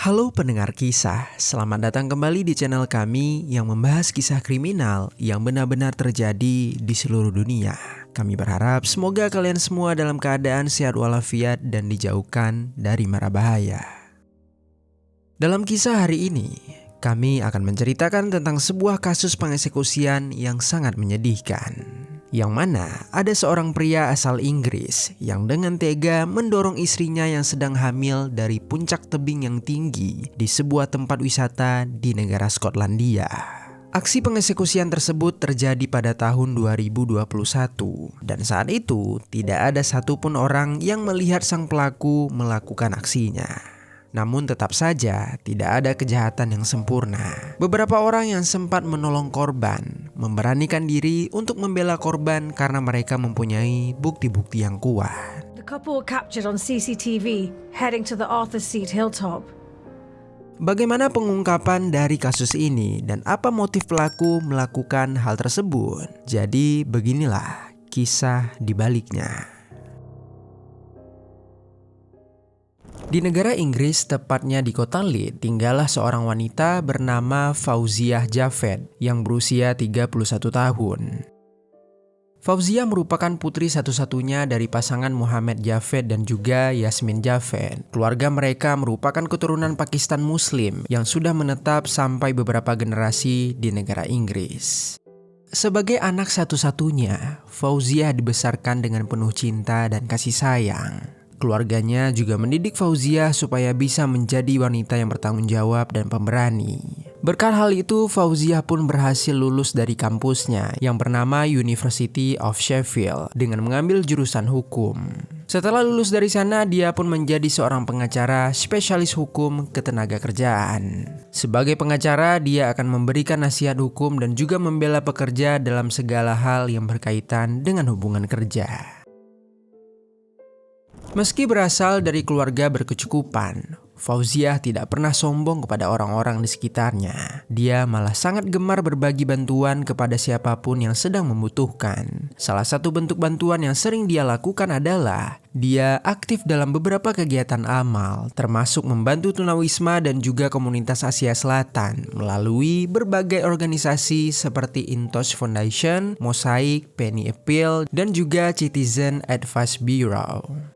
Halo pendengar kisah, selamat datang kembali di channel kami yang membahas kisah kriminal yang benar-benar terjadi di seluruh dunia. Kami berharap semoga kalian semua dalam keadaan sehat walafiat dan dijauhkan dari mara bahaya. Dalam kisah hari ini, kami akan menceritakan tentang sebuah kasus pengeksekusian yang sangat menyedihkan. Yang mana ada seorang pria asal Inggris yang dengan tega mendorong istrinya yang sedang hamil dari puncak tebing yang tinggi di sebuah tempat wisata di negara Skotlandia. Aksi pengeksekusian tersebut terjadi pada tahun 2021 dan saat itu tidak ada satupun orang yang melihat sang pelaku melakukan aksinya. Namun tetap saja tidak ada kejahatan yang sempurna. Beberapa orang yang sempat menolong korban memberanikan diri untuk membela korban karena mereka mempunyai bukti-bukti yang kuat. The couple were captured on CCTV heading to the Arthur Seat hilltop. Bagaimana pengungkapan dari kasus ini dan apa motif pelaku melakukan hal tersebut? Jadi beginilah kisah di baliknya. Di negara Inggris, tepatnya di kota Leeds, tinggallah seorang wanita bernama Fauziah Javed yang berusia 31 tahun. Fauziah merupakan putri satu-satunya dari pasangan Muhammad Javed dan juga Yasmin Javed. Keluarga mereka merupakan keturunan Pakistan Muslim yang sudah menetap sampai beberapa generasi di negara Inggris. Sebagai anak satu-satunya, Fauziah dibesarkan dengan penuh cinta dan kasih sayang. Keluarganya juga mendidik Fauziah supaya bisa menjadi wanita yang bertanggung jawab dan pemberani. Berkat hal itu, Fauziah pun berhasil lulus dari kampusnya yang bernama University of Sheffield dengan mengambil jurusan hukum. Setelah lulus dari sana, dia pun menjadi seorang pengacara spesialis hukum ketenagakerjaan. Sebagai pengacara, dia akan memberikan nasihat hukum dan juga membela pekerja dalam segala hal yang berkaitan dengan hubungan kerja. Meski berasal dari keluarga berkecukupan, Fauziah tidak pernah sombong kepada orang-orang di sekitarnya. Dia malah sangat gemar berbagi bantuan kepada siapapun yang sedang membutuhkan. Salah satu bentuk bantuan yang sering dia lakukan adalah dia aktif dalam beberapa kegiatan amal, termasuk membantu tunawisma dan juga komunitas Asia Selatan melalui berbagai organisasi seperti Intosh Foundation, Mosaic, Penny Appeal, dan juga Citizen Advice Bureau.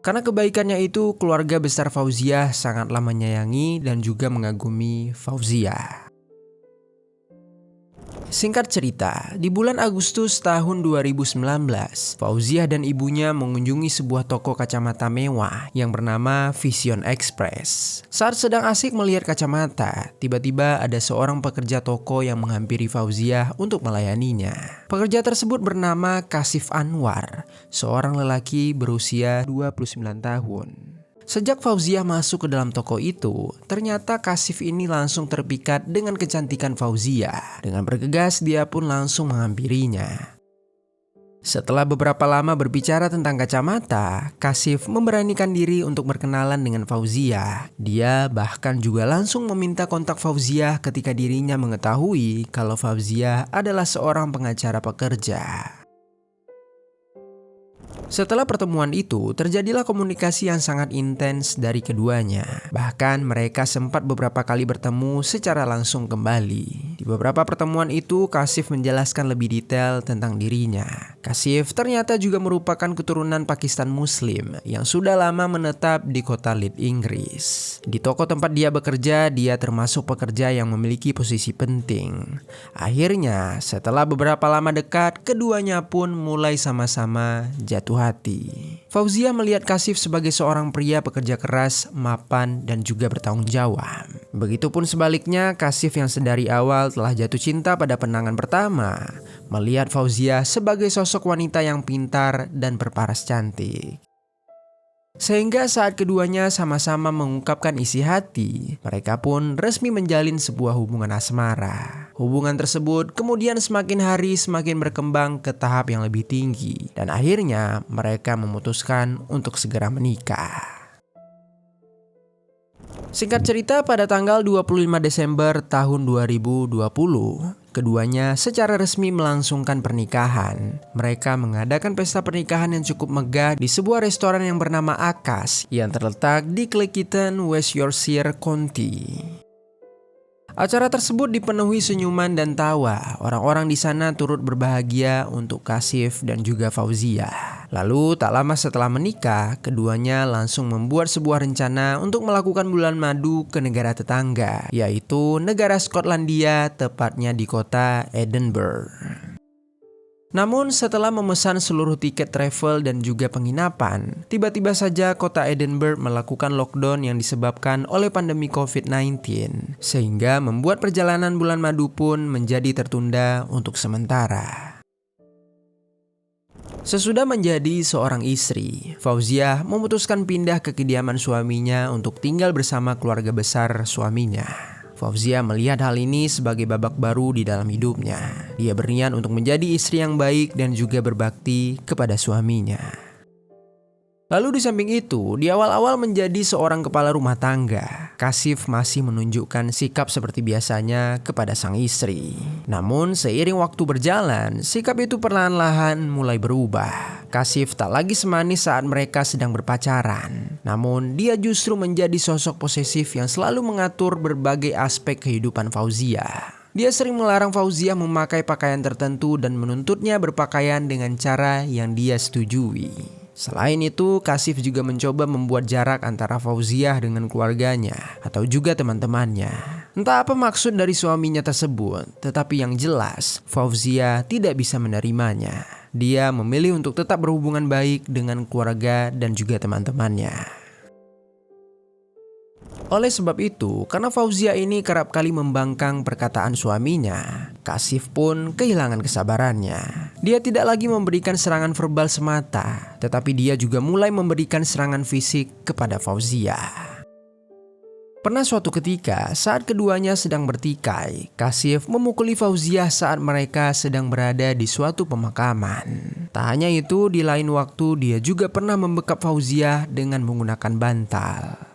Karena kebaikannya itu, keluarga besar Fauziah sangatlah menyayangi dan juga mengagumi Fauziah. Singkat cerita, di bulan Agustus tahun 2019, Fauziah dan ibunya mengunjungi sebuah toko kacamata mewah yang bernama Vision Express. Saat sedang asik melihat kacamata, tiba-tiba ada seorang pekerja toko yang menghampiri Fauziah untuk melayaninya. Pekerja tersebut bernama Kasif Anwar, seorang lelaki berusia 29 tahun. Sejak Fauziah masuk ke dalam toko itu, ternyata Kasif ini langsung terpikat dengan kecantikan Fauziah. Dengan bergegas, dia pun langsung menghampirinya. Setelah beberapa lama berbicara tentang kacamata, Kasif memberanikan diri untuk berkenalan dengan Fauziah. Dia bahkan juga langsung meminta kontak Fauziah ketika dirinya mengetahui kalau Fauziah adalah seorang pengacara pekerja. Setelah pertemuan itu, terjadilah komunikasi yang sangat intens dari keduanya. Bahkan mereka sempat beberapa kali bertemu secara langsung kembali. Di beberapa pertemuan itu, Kasif menjelaskan lebih detail tentang dirinya. Kasif ternyata juga merupakan keturunan Pakistan Muslim yang sudah lama menetap di kota Leeds, Inggris. Di toko tempat dia bekerja, dia termasuk pekerja yang memiliki posisi penting. Akhirnya, setelah beberapa lama dekat, keduanya pun mulai sama-sama jatuh hati. Fauziah melihat Kasif sebagai seorang pria pekerja keras, mapan, dan juga bertanggung jawab. Begitupun sebaliknya, Kasif yang sedari awal telah jatuh cinta pada pandangan pertama, melihat Fauziah sebagai sosok wanita yang pintar dan berparas cantik. Sehingga saat keduanya sama-sama mengungkapkan isi hati, mereka pun resmi menjalin sebuah hubungan asmara. Hubungan tersebut kemudian semakin hari semakin berkembang ke tahap yang lebih tinggi, dan akhirnya mereka memutuskan untuk segera menikah. Singkat cerita, pada tanggal 25 Desember tahun 2020, keduanya secara resmi melangsungkan pernikahan. Mereka mengadakan pesta pernikahan yang cukup megah di sebuah restoran yang bernama Akas yang terletak di Cleckheaton, West Yorkshire County. Acara tersebut dipenuhi senyuman dan tawa. Orang-orang di sana turut berbahagia untuk Kashif dan juga Fauzia. Lalu tak lama setelah menikah, keduanya langsung membuat sebuah rencana untuk melakukan bulan madu ke negara tetangga, yaitu negara Skotlandia, tepatnya di kota Edinburgh. Namun setelah memesan seluruh tiket travel dan juga penginapan, tiba-tiba saja kota Edinburgh melakukan lockdown yang disebabkan oleh pandemi COVID-19, sehingga membuat perjalanan bulan madu pun menjadi tertunda untuk sementara. Sesudah menjadi seorang istri, Fauzia memutuskan pindah ke kediaman suaminya untuk tinggal bersama keluarga besar suaminya. Fauzia melihat hal ini sebagai babak baru di dalam hidupnya. Dia berniat untuk menjadi istri yang baik dan juga berbakti kepada suaminya. Lalu di samping itu, di awal-awal menjadi seorang kepala rumah tangga, Kashif masih menunjukkan sikap seperti biasanya kepada sang istri. Namun seiring waktu berjalan, sikap itu perlahan-lahan mulai berubah. Kashif tak lagi semanis saat mereka sedang berpacaran. Namun dia justru menjadi sosok posesif yang selalu mengatur berbagai aspek kehidupan Fauzia. Dia sering melarang Fauzia memakai pakaian tertentu dan menuntutnya berpakaian dengan cara yang dia setujui. Selain itu, Kashif juga mencoba membuat jarak antara Fauzia dengan keluarganya atau juga teman-temannya. Entah apa maksud dari suaminya tersebut, tetapi yang jelas Fauzia tidak bisa menerimanya. Dia memilih untuk tetap berhubungan baik dengan keluarga dan juga teman-temannya. Oleh sebab itu, karena Fauzia ini kerap kali membangkang perkataan suaminya, Kashif pun kehilangan kesabarannya. Dia tidak lagi memberikan serangan verbal semata, tetapi dia juga mulai memberikan serangan fisik kepada Fauzia. Pernah suatu ketika, saat keduanya sedang bertikai, Kashif memukuli Fauzia saat mereka sedang berada di suatu pemakaman. Tak hanya itu, di lain waktu dia juga pernah membekap Fauzia dengan menggunakan bantal.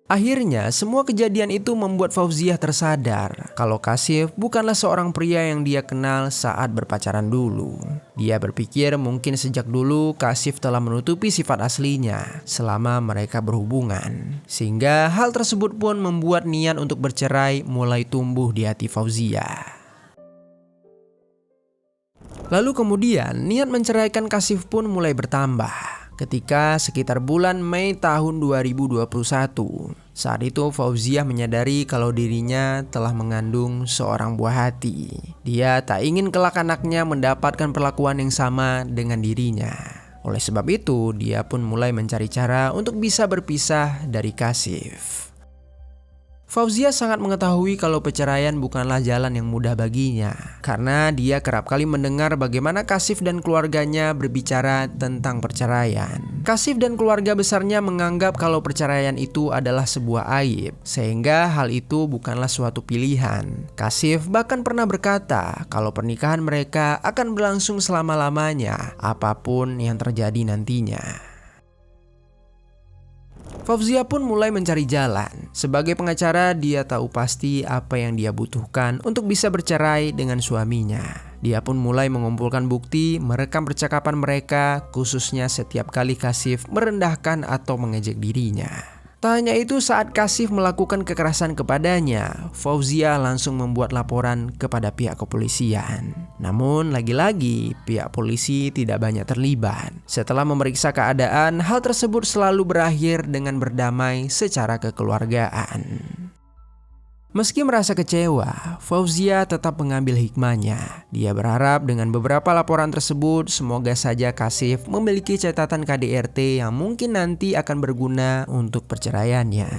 Akhirnya, semua kejadian itu membuat Fauzia tersadar kalau Kashif bukanlah seorang pria yang dia kenal saat berpacaran dulu. Dia berpikir mungkin sejak dulu Kashif telah menutupi sifat aslinya selama mereka berhubungan. Sehingga hal tersebut pun membuat niat untuk bercerai mulai tumbuh di hati Fauzia. Lalu kemudian, niat menceraikan Kashif pun mulai bertambah. Ketika sekitar bulan Mei tahun 2021, saat itu Fauzia menyadari kalau dirinya telah mengandung seorang buah hati. Dia tak ingin kelak anaknya mendapatkan perlakuan yang sama dengan dirinya. Oleh sebab itu, dia pun mulai mencari cara untuk bisa berpisah dari Kashif. Fauzia sangat mengetahui kalau perceraian bukanlah jalan yang mudah baginya, karena dia kerap kali mendengar bagaimana Kashif dan keluarganya berbicara tentang perceraian. Kashif dan keluarga besarnya menganggap kalau perceraian itu adalah sebuah aib, sehingga hal itu bukanlah suatu pilihan. Kashif bahkan pernah berkata kalau pernikahan mereka akan berlangsung selama-lamanya, apapun yang terjadi nantinya. Fauzia pun mulai mencari jalan. Sebagai pengacara, dia tahu pasti apa yang dia butuhkan untuk bisa bercerai dengan suaminya. Dia pun mulai mengumpulkan bukti, merekam percakapan mereka, khususnya setiap kali Kashif merendahkan atau mengejek dirinya. Tak hanya itu, saat Kashif melakukan kekerasan kepadanya, Fauzia langsung membuat laporan kepada pihak kepolisian. Namun lagi-lagi pihak polisi tidak banyak terlibat. Setelah memeriksa keadaan, hal tersebut selalu berakhir dengan berdamai secara kekeluargaan. Meski merasa kecewa, Fauzia tetap mengambil hikmahnya. Dia berharap dengan beberapa laporan tersebut, semoga saja Kashif memiliki catatan KDRT yang mungkin nanti akan berguna untuk perceraiannya.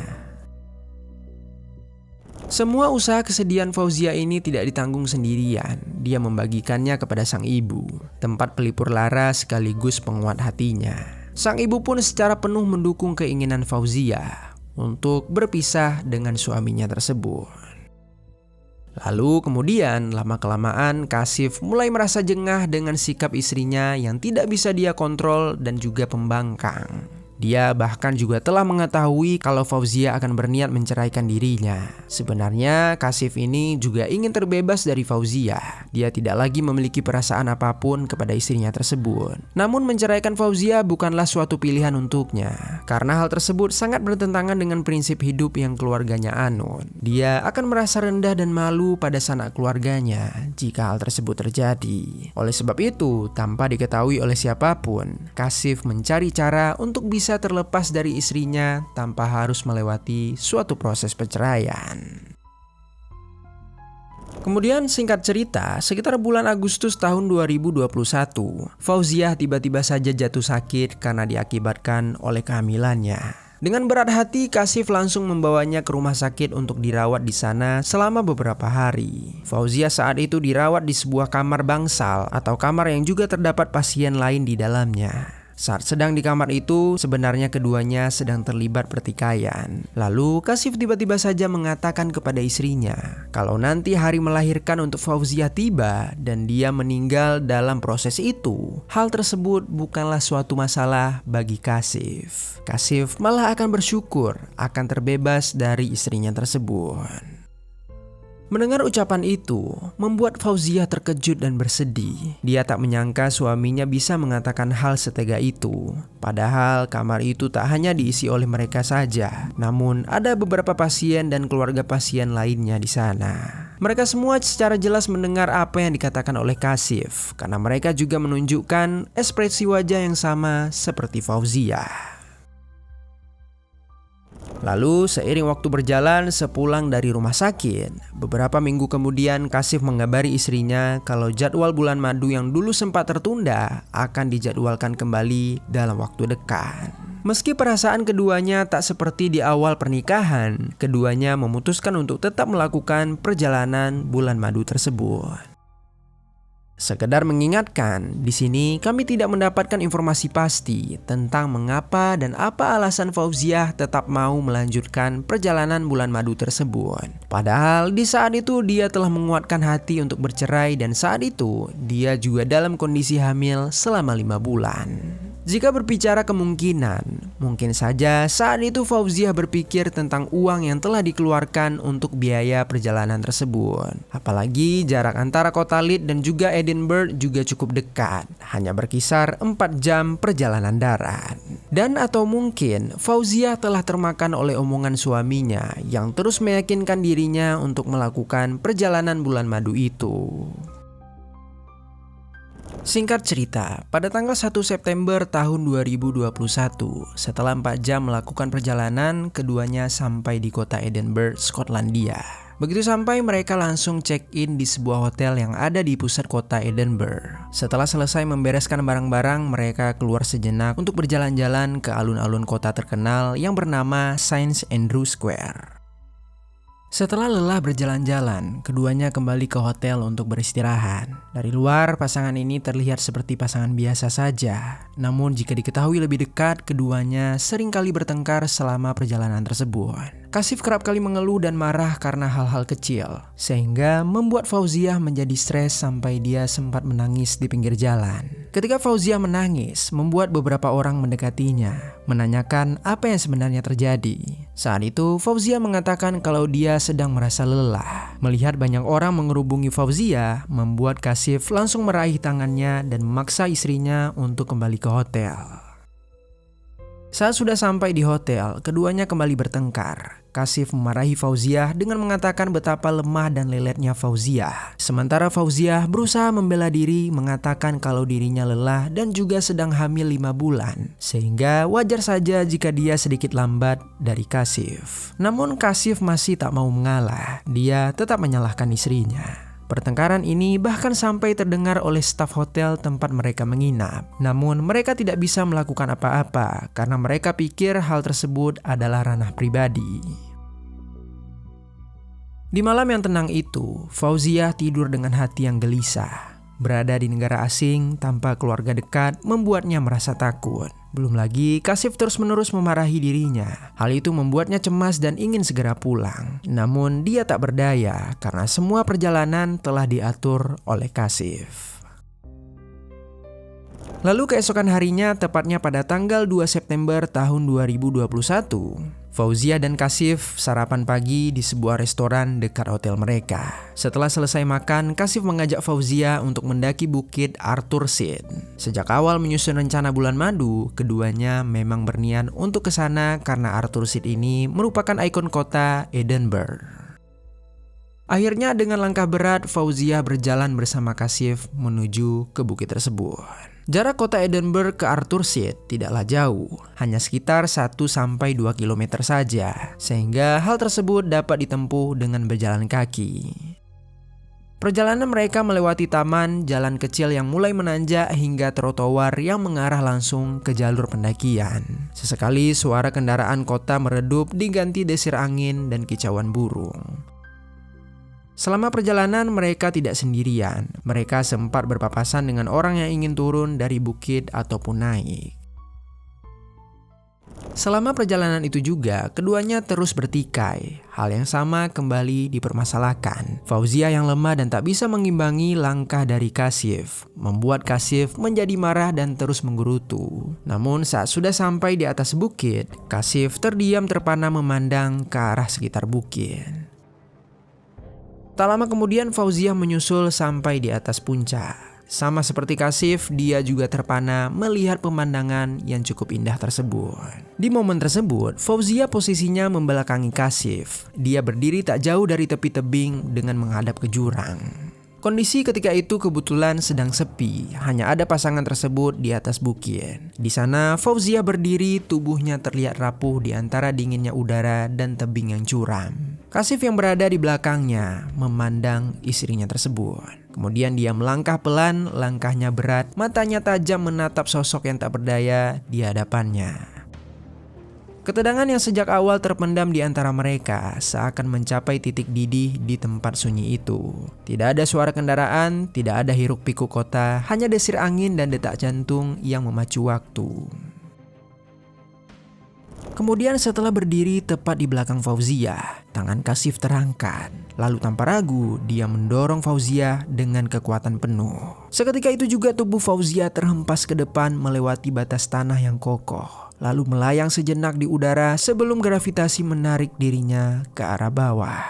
Semua usaha kesedihan Fauzia ini tidak ditanggung sendirian. Dia membagikannya kepada sang ibu, tempat pelipur lara sekaligus penguat hatinya. Sang ibu pun secara penuh mendukung keinginan Fauzia untuk berpisah dengan suaminya tersebut. Lalu kemudian lama-kelamaan Kashif mulai merasa jengah dengan sikap istrinya yang tidak bisa dia kontrol dan juga pembangkang. Dia bahkan juga telah mengetahui kalau Fauzia akan berniat menceraikan dirinya. Sebenarnya Kashif ini juga ingin terbebas dari Fauzia. Dia tidak lagi memiliki perasaan apapun kepada istrinya tersebut. Namun menceraikan Fauzia bukanlah suatu pilihan untuknya, karena hal tersebut sangat bertentangan dengan prinsip hidup yang keluarganya anut. Dia akan merasa rendah dan malu pada sanak keluarganya jika hal tersebut terjadi. Oleh sebab itu, tanpa diketahui oleh siapapun, Kashif mencari cara untuk bisa terlepas dari istrinya tanpa harus melewati suatu proses perceraian. Kemudian singkat cerita, sekitar bulan Agustus tahun 2021, Fauzia tiba-tiba saja jatuh sakit karena diakibatkan oleh kehamilannya. Dengan berat hati, Kashif langsung membawanya ke rumah sakit untuk dirawat di sana selama beberapa hari. Fauzia saat itu dirawat di sebuah kamar bangsal atau kamar yang juga terdapat pasien lain di dalamnya. Saat sedang di kamar itu, sebenarnya keduanya sedang terlibat pertikaian. Lalu Kashif tiba-tiba saja mengatakan kepada istrinya kalau nanti hari melahirkan untuk Fauzia tiba dan dia meninggal dalam proses itu, hal tersebut bukanlah suatu masalah bagi Kashif. Kashif malah akan bersyukur akan terbebas dari istrinya tersebut. Mendengar ucapan itu, membuat Fauzia terkejut dan bersedih. Dia tak menyangka suaminya bisa mengatakan hal setega itu. Padahal kamar itu tak hanya diisi oleh mereka saja, namun ada beberapa pasien dan keluarga pasien lainnya di sana. Mereka semua secara jelas mendengar apa yang dikatakan oleh Kashif, karena mereka juga menunjukkan ekspresi wajah yang sama seperti Fauzia. Lalu seiring waktu berjalan, sepulang dari rumah sakit, beberapa minggu kemudian Kashif mengabari istrinya kalau jadwal bulan madu yang dulu sempat tertunda akan dijadwalkan kembali dalam waktu dekat. Meski perasaan keduanya tak seperti di awal pernikahan, keduanya memutuskan untuk tetap melakukan perjalanan bulan madu tersebut. Sekedar mengingatkan, di sini kami tidak mendapatkan informasi pasti tentang mengapa dan apa alasan Fauzia tetap mau melanjutkan perjalanan bulan madu tersebut. Padahal di saat itu dia telah menguatkan hati untuk bercerai dan saat itu dia juga dalam kondisi hamil selama 5 bulan. Jika berbicara kemungkinan, mungkin saja saat itu Fauzia berpikir tentang uang yang telah dikeluarkan untuk biaya perjalanan tersebut. Apalagi jarak antara kota Leeds dan juga Edinburgh juga cukup dekat, hanya berkisar 4 jam perjalanan darat. Dan atau mungkin Fauzia telah termakan oleh omongan suaminya yang terus meyakinkan dirinya untuk melakukan perjalanan bulan madu itu. Singkat cerita, pada tanggal 1 September tahun 2021, setelah 4 jam melakukan perjalanan, keduanya sampai di kota Edinburgh, Skotlandia. Begitu sampai, mereka langsung check-in di sebuah hotel yang ada di pusat kota Edinburgh. Setelah selesai membereskan barang-barang, mereka keluar sejenak untuk berjalan-jalan ke alun-alun kota terkenal yang bernama St Andrew Square. Setelah lelah berjalan-jalan, keduanya kembali ke hotel untuk beristirahat. Dari luar, pasangan ini terlihat seperti pasangan biasa saja. Namun jika diketahui lebih dekat, keduanya seringkali bertengkar selama perjalanan tersebut. Kashif kerap kali mengeluh dan marah karena hal-hal kecil, sehingga membuat Fauzia menjadi stres sampai dia sempat menangis di pinggir jalan. Ketika Fauzia menangis, membuat beberapa orang mendekatinya, menanyakan apa yang sebenarnya terjadi. Saat itu, Fauzia mengatakan kalau dia sedang merasa lelah. Melihat banyak orang mengerubungi Fauzia, membuat Kashif langsung meraih tangannya dan memaksa istrinya untuk kembali ke hotel. Saat sudah sampai di hotel, keduanya kembali bertengkar. Kashif memarahi Fauzia dengan mengatakan betapa lemah dan leletnya Fauzia. Sementara Fauzia berusaha membela diri, mengatakan kalau dirinya lelah dan juga sedang hamil 5 bulan. Sehingga wajar saja jika dia sedikit lambat dari Kashif. Namun Kashif masih tak mau mengalah. Dia tetap menyalahkan istrinya. Pertengkaran ini bahkan sampai terdengar oleh staf hotel tempat mereka menginap. Namun mereka tidak bisa melakukan apa-apa karena mereka pikir hal tersebut adalah ranah pribadi. Di malam yang tenang itu, Fauzia tidur dengan hati yang gelisah. Berada di negara asing tanpa keluarga dekat membuatnya merasa takut. Belum lagi, Kashif terus-menerus memarahi dirinya. Hal itu membuatnya cemas dan ingin segera pulang. Namun dia tak berdaya karena semua perjalanan telah diatur oleh Kashif. Lalu keesokan harinya, tepatnya pada tanggal 2 September tahun 2021, Fauzia dan Kashif sarapan pagi di sebuah restoran dekat hotel mereka. Setelah selesai makan, Kashif mengajak Fauzia untuk mendaki bukit Arthur Seat. Sejak awal menyusun rencana bulan madu, keduanya memang berniat untuk ke sana karena Arthur Seat ini merupakan ikon kota Edinburgh. Akhirnya dengan langkah berat, Fauzia berjalan bersama Kashif menuju ke bukit tersebut. Jarak kota Edinburgh ke Arthur Seat tidaklah jauh, hanya sekitar 1-2 km saja, sehingga hal tersebut dapat ditempuh dengan berjalan kaki. Perjalanan mereka melewati taman, jalan kecil yang mulai menanjak hingga trotoar yang mengarah langsung ke jalur pendakian. Sesekali suara kendaraan kota meredup diganti desir angin dan kicauan burung. Selama perjalanan mereka tidak sendirian, mereka sempat berpapasan dengan orang yang ingin turun dari bukit ataupun naik. Selama perjalanan itu juga, keduanya terus bertikai. Hal yang sama kembali dipermasalahkan. Fauzia yang lemah dan tak bisa mengimbangi langkah dari Kashif, membuat Kashif menjadi marah dan terus menggerutu. Namun saat sudah sampai di atas bukit, Kashif terdiam terpana memandang ke arah sekitar bukit. Tak lama kemudian Fauzia menyusul sampai di atas puncak. Sama seperti Kashif, dia juga terpana melihat pemandangan yang cukup indah tersebut. Di momen tersebut, Fauzia posisinya membelakangi Kashif. Dia berdiri tak jauh dari tepi tebing dengan menghadap ke jurang. Kondisi ketika itu kebetulan sedang sepi, hanya ada pasangan tersebut di atas bukit. Di sana Fauzia berdiri, tubuhnya terlihat rapuh di antara dinginnya udara dan tebing yang curam. Kashif yang berada di belakangnya memandang istrinya tersebut. Kemudian dia melangkah pelan, langkahnya berat, matanya tajam menatap sosok yang tak berdaya di hadapannya. Ketegangan yang sejak awal terpendam di antara mereka seakan mencapai titik didih di tempat sunyi itu. Tidak ada suara kendaraan, tidak ada hiruk pikuk kota, hanya desir angin dan detak jantung yang memacu waktu. Kemudian setelah berdiri tepat di belakang Fauzia, tangan Kashif terangkat. Lalu tanpa ragu, dia mendorong Fauzia dengan kekuatan penuh. Seketika itu juga tubuh Fauzia terhempas ke depan melewati batas tanah yang kokoh. Lalu melayang sejenak di udara sebelum gravitasi menarik dirinya ke arah bawah.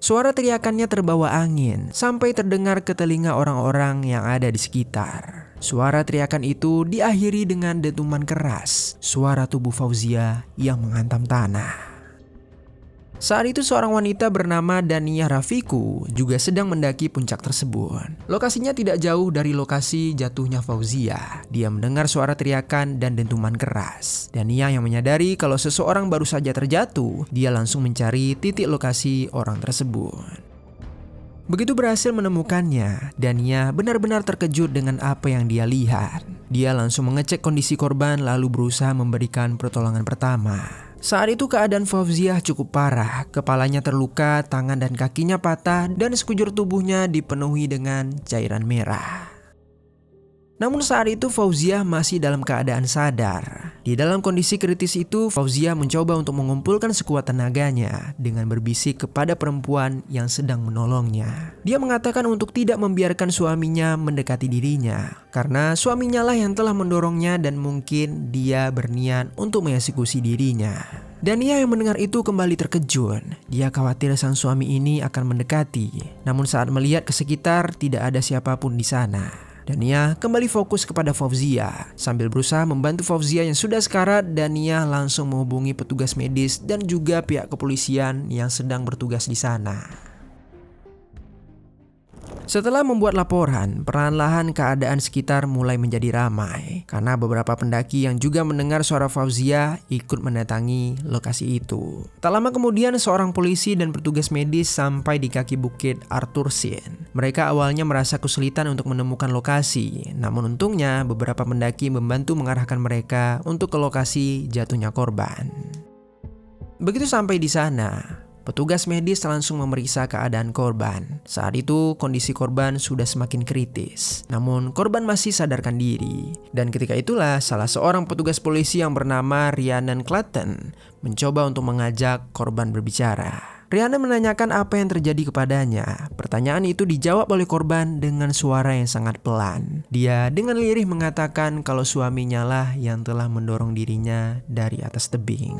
Suara teriakannya terbawa angin sampai terdengar ke telinga orang-orang yang ada di sekitar. Suara teriakan itu diakhiri dengan dentuman keras, suara tubuh Fauzia yang menghantam tanah. Saat itu seorang wanita bernama Dania Rafiku juga sedang mendaki puncak tersebut. Lokasinya tidak jauh dari lokasi jatuhnya Fauzia. Dia mendengar suara teriakan dan dentuman keras. Dania yang menyadari kalau seseorang baru saja terjatuh, dia langsung mencari titik lokasi orang tersebut. Begitu berhasil menemukannya, Dania benar-benar terkejut dengan apa yang dia lihat. Dia langsung mengecek kondisi korban lalu berusaha memberikan pertolongan pertama. Saat itu keadaan Fauzia cukup parah, kepalanya terluka, tangan dan kakinya patah, dan sekujur tubuhnya dipenuhi dengan cairan merah. Namun saat itu Fauzia masih dalam keadaan sadar. Di dalam kondisi kritis itu, Fauzia mencoba untuk mengumpulkan sekuat tenaganya dengan berbisik kepada perempuan yang sedang menolongnya. Dia mengatakan untuk tidak membiarkan suaminya mendekati dirinya, karena suaminya lah yang telah mendorongnya dan mungkin dia berniat untuk mengeksekusi dirinya. Dania yang mendengar itu kembali terkejut. Dia khawatir sang suami ini akan mendekati. Namun saat melihat ke sekitar tidak ada siapapun di sana. Dania kembali fokus kepada Fauzia. Sambil berusaha membantu Fauzia yang sudah sekarat, Dania langsung menghubungi petugas medis dan juga pihak kepolisian yang sedang bertugas di sana. Setelah membuat laporan, perlahan-lahan keadaan sekitar mulai menjadi ramai karena beberapa pendaki yang juga mendengar suara Fauzia ikut mendatangi lokasi itu. Tak lama kemudian seorang polisi dan petugas medis sampai di kaki bukit Arthur Seat. Mereka awalnya merasa kesulitan untuk menemukan lokasi, namun untungnya beberapa pendaki membantu mengarahkan mereka untuk ke lokasi jatuhnya korban. Begitu sampai di sana, petugas medis langsung memeriksa keadaan korban. Saat itu kondisi korban sudah semakin kritis. Namun korban masih sadarkan diri. Dan ketika itulah salah seorang petugas polisi yang bernama Rhiannon Clayton mencoba untuk mengajak korban berbicara. Rhiannon menanyakan apa yang terjadi kepadanya. Pertanyaan itu dijawab oleh korban dengan suara yang sangat pelan. Dia dengan lirih mengatakan kalau suaminya lah yang telah mendorong dirinya dari atas tebing.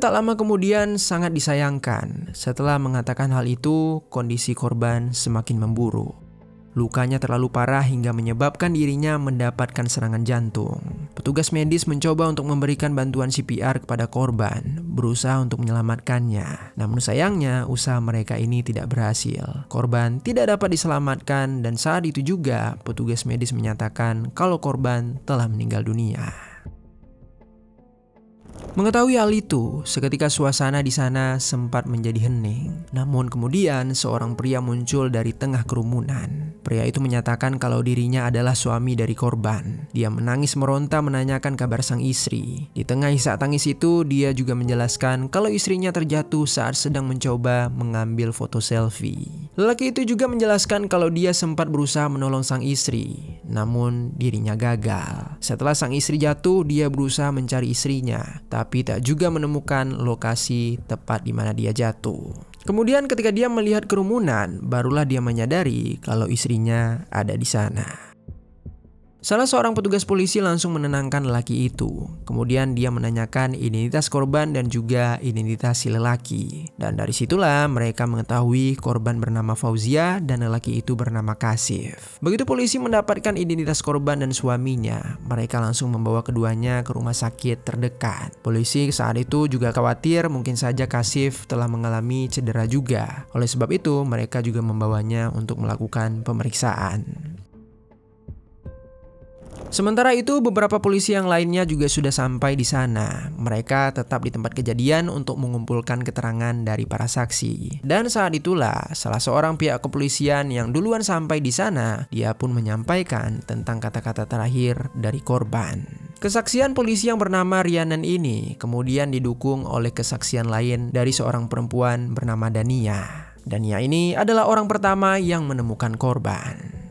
Tak lama kemudian, sangat disayangkan, setelah mengatakan hal itu, kondisi korban semakin memburuk. Lukanya terlalu parah hingga menyebabkan dirinya mendapatkan serangan jantung. Petugas medis mencoba untuk memberikan bantuan CPR kepada korban, berusaha untuk menyelamatkannya. Namun sayangnya, usaha mereka ini tidak berhasil. Korban tidak dapat diselamatkan dan saat itu juga petugas medis menyatakan kalau korban telah meninggal dunia. Mengetahui hal itu, seketika suasana di sana sempat menjadi hening. Namun kemudian seorang pria muncul dari tengah kerumunan. Pria itu menyatakan kalau dirinya adalah suami dari korban. Dia menangis meronta menanyakan kabar sang istri. Di tengah isak tangis itu, dia juga menjelaskan kalau istrinya terjatuh saat sedang mencoba mengambil foto selfie. Lelaki itu juga menjelaskan kalau dia sempat berusaha menolong sang istri, namun dirinya gagal. Setelah sang istri jatuh, dia berusaha mencari istrinya, tapi tak juga menemukan lokasi tepat di mana dia jatuh. Kemudian ketika dia melihat kerumunan, barulah dia menyadari kalau istrinya ada di sana. Salah seorang petugas polisi langsung menenangkan lelaki itu. Kemudian dia menanyakan identitas korban dan juga identitas si lelaki. Dan dari situlah mereka mengetahui korban bernama Fauzia dan lelaki itu bernama Kasif. Begitu polisi mendapatkan identitas korban dan suaminya, mereka langsung membawa keduanya ke rumah sakit terdekat. Polisi saat itu juga khawatir mungkin saja Kasif telah mengalami cedera juga. Oleh sebab itu, mereka juga membawanya untuk melakukan pemeriksaan. Sementara itu, beberapa polisi yang lainnya juga sudah sampai di sana. Mereka tetap di tempat kejadian untuk mengumpulkan keterangan dari para saksi. Dan saat itulah, salah seorang pihak kepolisian yang duluan sampai di sana, dia pun menyampaikan tentang kata-kata terakhir dari korban. Kesaksian polisi yang bernama Rhiannon ini kemudian didukung oleh kesaksian lain dari seorang perempuan bernama Dania. Dania ini adalah orang pertama yang menemukan korban.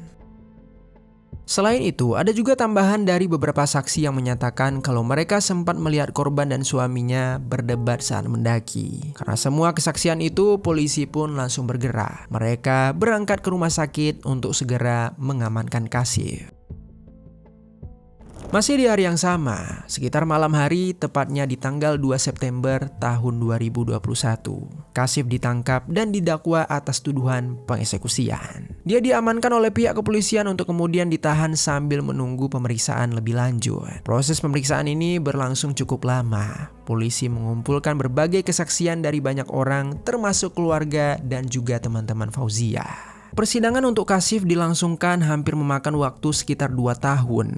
Selain itu, ada juga tambahan dari beberapa saksi yang menyatakan kalau mereka sempat melihat korban dan suaminya berdebat saat mendaki. Karena semua kesaksian itu, polisi pun langsung bergerak. Mereka berangkat ke rumah sakit untuk segera mengamankan Kasif. Masih di hari yang sama, sekitar malam hari, tepatnya di tanggal 2 September tahun 2021, Kasif ditangkap dan didakwa atas tuduhan pengeksekusian. Dia diamankan oleh pihak kepolisian untuk kemudian ditahan sambil menunggu pemeriksaan lebih lanjut. Proses pemeriksaan ini berlangsung cukup lama. Polisi mengumpulkan berbagai kesaksian dari banyak orang, termasuk keluarga dan juga teman-teman Fauzia. Persidangan untuk Kasif dilangsungkan hampir memakan waktu sekitar 2 tahun.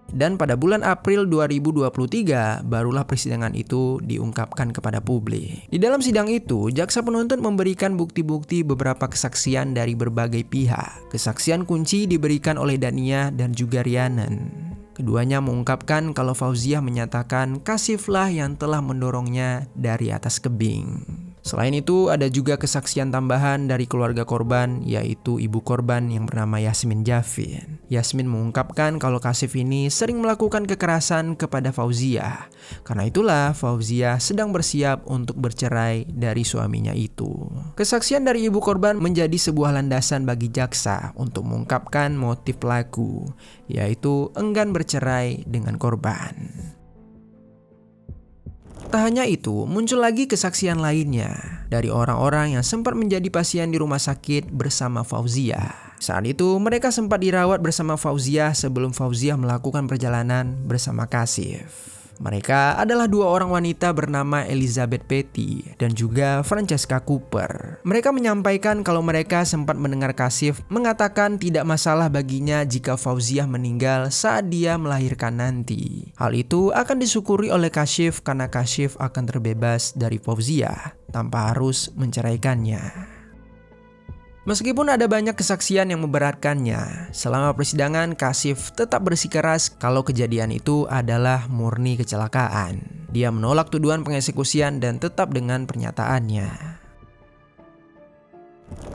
Dan pada bulan April 2023, barulah persidangan itu diungkapkan kepada publik. Di dalam sidang itu, jaksa penuntut memberikan bukti-bukti beberapa kesaksian dari berbagai pihak. Kesaksian kunci diberikan oleh Dania dan juga Rhiannon. Keduanya mengungkapkan kalau Fauzia menyatakan Kasiflah yang telah mendorongnya dari atas tebing. Selain itu, ada juga kesaksian tambahan dari keluarga korban, yaitu ibu korban yang bernama Yasmin Javin. Yasmin mengungkapkan kalau Kasif ini sering melakukan kekerasan kepada Fauzia. Karena itulah Fauzia sedang bersiap untuk bercerai dari suaminya itu. Kesaksian dari ibu korban menjadi sebuah landasan bagi jaksa untuk mengungkapkan motif pelaku, yaitu enggan bercerai dengan korban. Tak hanya itu, muncul lagi kesaksian lainnya dari orang-orang yang sempat menjadi pasien di rumah sakit bersama Fauzia. Saat itu, mereka sempat dirawat bersama Fauzia sebelum Fauzia melakukan perjalanan bersama Kasif. Mereka adalah 2 orang wanita bernama Elizabeth Petty dan juga Francesca Cooper. Mereka menyampaikan kalau mereka sempat mendengar Kasif mengatakan tidak masalah baginya jika Fauzia meninggal saat dia melahirkan nanti. Hal itu akan disyukuri oleh Kasif karena Kasif akan terbebas dari Fauzia tanpa harus menceraikannya. Meskipun ada banyak kesaksian yang memberatkannya, selama persidangan Kasif tetap bersikeras kalau kejadian itu adalah murni kecelakaan. Dia menolak tuduhan pengeksekusian dan tetap dengan pernyataannya.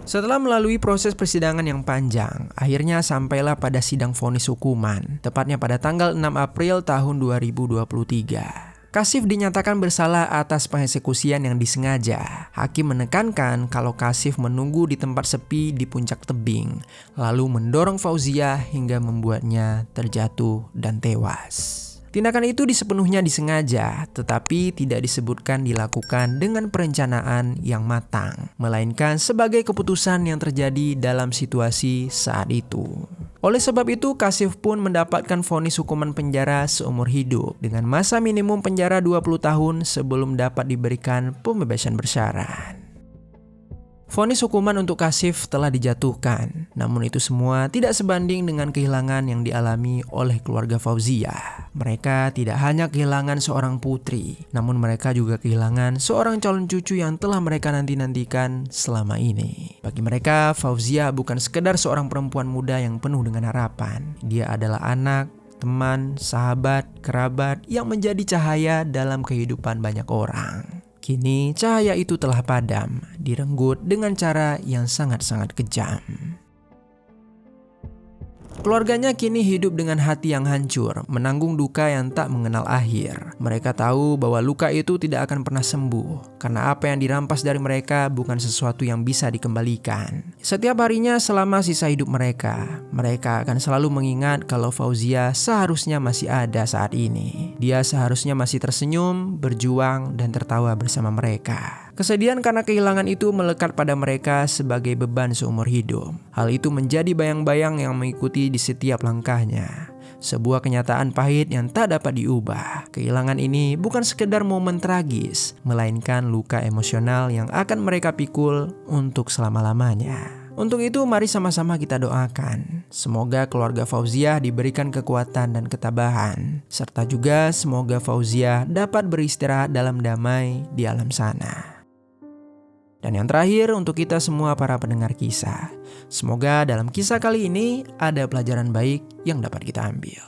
Setelah melalui proses persidangan yang panjang, akhirnya sampailah pada sidang vonis hukuman, tepatnya pada tanggal 6 April tahun 2023. Kashif dinyatakan bersalah atas pengeksekusian yang disengaja. Hakim menekankan kalau Kashif menunggu di tempat sepi di puncak tebing, lalu mendorong Fauziah hingga membuatnya terjatuh dan tewas. Tindakan itu sepenuhnya disengaja, tetapi tidak disebutkan dilakukan dengan perencanaan yang matang, melainkan sebagai keputusan yang terjadi dalam situasi saat itu. Oleh sebab itu, Kashif pun mendapatkan vonis hukuman penjara seumur hidup dengan masa minimum penjara 20 tahun sebelum dapat diberikan pembebasan bersyarat. Vonis hukuman untuk Kashif telah dijatuhkan, namun itu semua tidak sebanding dengan kehilangan yang dialami oleh keluarga Fauziah. Mereka tidak hanya kehilangan seorang putri, namun mereka juga kehilangan seorang calon cucu yang telah mereka nanti-nantikan selama ini. Bagi mereka, Fauziah bukan sekedar seorang perempuan muda yang penuh dengan harapan. Dia adalah anak, teman, sahabat, kerabat yang menjadi cahaya dalam kehidupan banyak orang. Kini cahaya itu telah padam, direnggut dengan cara yang sangat-sangat kejam. Keluarganya kini hidup dengan hati yang hancur, menanggung duka yang tak mengenal akhir. Mereka tahu bahwa luka itu tidak akan pernah sembuh, karena apa yang dirampas dari mereka bukan sesuatu yang bisa dikembalikan. Setiap harinya selama sisa hidup mereka akan selalu mengingat kalau Fauziah seharusnya masih ada saat ini. Dia seharusnya masih tersenyum, berjuang, dan tertawa bersama mereka. Kesedihan karena kehilangan itu melekat pada mereka sebagai beban seumur hidup. Hal itu menjadi bayang-bayang yang mengikuti di setiap langkahnya. Sebuah kenyataan pahit yang tak dapat diubah. Kehilangan ini bukan sekedar momen tragis, melainkan luka emosional yang akan mereka pikul untuk selama-lamanya. Untuk itu mari sama-sama kita doakan. Semoga keluarga Fauziah diberikan kekuatan dan ketabahan. Serta juga semoga Fauziah dapat beristirahat dalam damai di alam sana. Dan yang terakhir untuk kita semua para pendengar kisah. Semoga dalam kisah kali ini ada pelajaran baik yang dapat kita ambil.